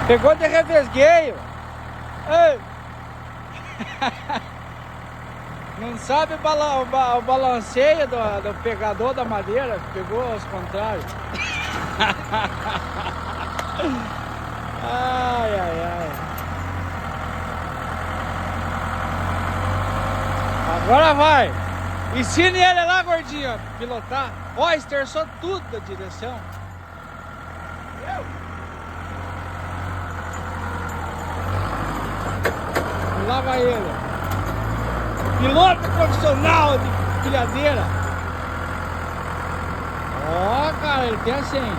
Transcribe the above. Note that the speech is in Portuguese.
Pegou de revesgueio. Ei. Não sabe o balanceio do pegador da madeira. Pegou aos contrários. Ai, ai, ai. Agora vai. Ensine ele lá, gordinho, a pilotar. Ó, esterçou tudo da direção. E lá vai ele. Piloto profissional de pilhadeira. Ó, cara, ele tem assim.